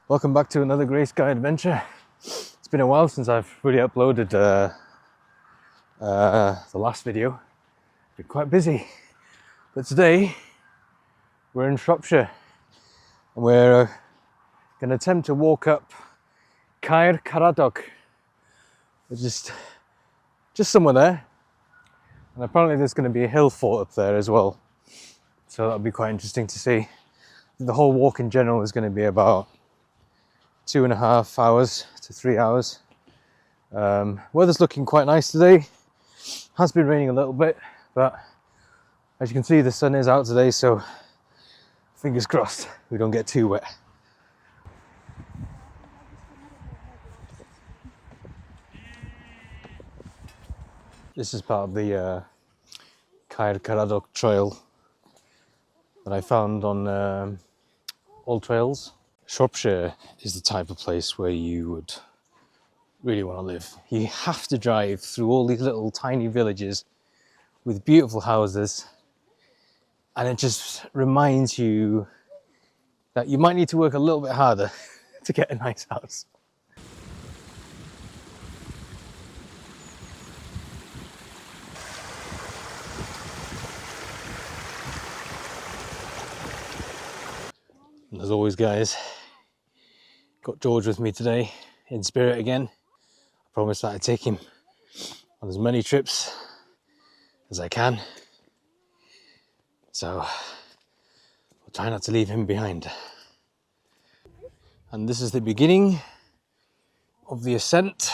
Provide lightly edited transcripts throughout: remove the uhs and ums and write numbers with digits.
Welcome back to another grey sky adventure. It's been a while since I've really uploaded the last video. Been quite busy, but today we're in Shropshire and we're going to attempt to walk up Caer Caradoc, which is just somewhere there, and apparently there's going to be a hill fort up there as well, so that'll be quite interesting to see. The whole walk in general is going to be about 2.5 hours to 3 hours. Weather's looking quite nice today. Has been raining a little bit, but as you can see the sun is out today, so fingers crossed we don't get too wet. This is part of the Caer Caradoc trail that I found on All Trails. Shropshire is the type of place where you would really want to live. You have to drive through all these little tiny villages with beautiful houses, and it just reminds you that you might need to work a little bit harder to get a nice house. And as always, guys, got George with me today, in spirit again. I promised that I'd take him on as many trips as I can, so I'll try not to leave him behind. And this is the beginning of the ascent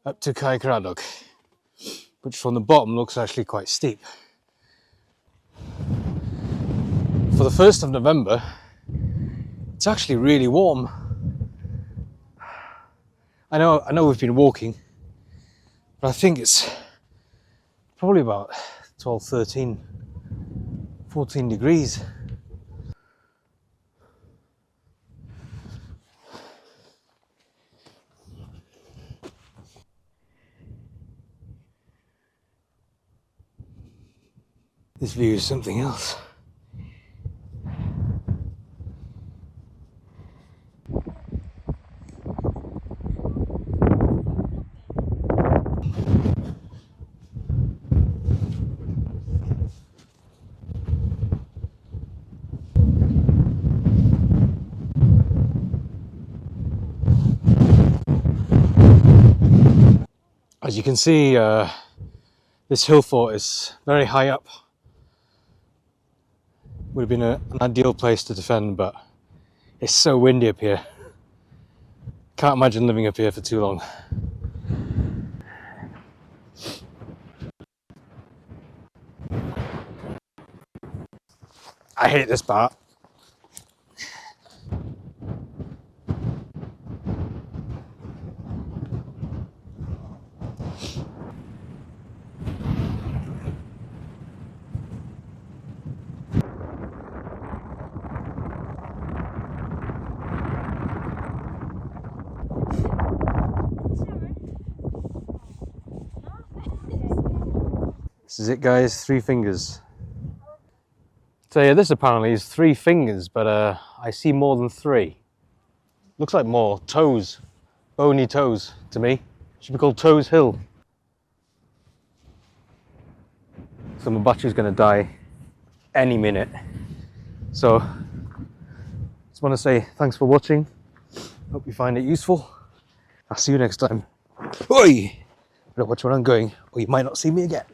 up to Caer Caradoc, which from the bottom looks actually quite steep. For the 1st of November, it's actually really warm. I know we've been walking, but I think it's probably about 12, 13, 14 degrees. This view is something else. As you can see, this hill fort is very high up. Would have been an ideal place to defend, but it's so windy up here. Can't imagine living up here for too long. I hate this part. This is it, guys, 3 fingers. So yeah, this apparently is 3 fingers, but I see more than 3. Looks like more toes, bony toes to me. Should be called Toes Hill. So my battery's gonna die any minute. So just want to say thanks for watching. Hope you find it useful. I'll see you next time. Oi! Better watch where I'm going, or you might not see me again.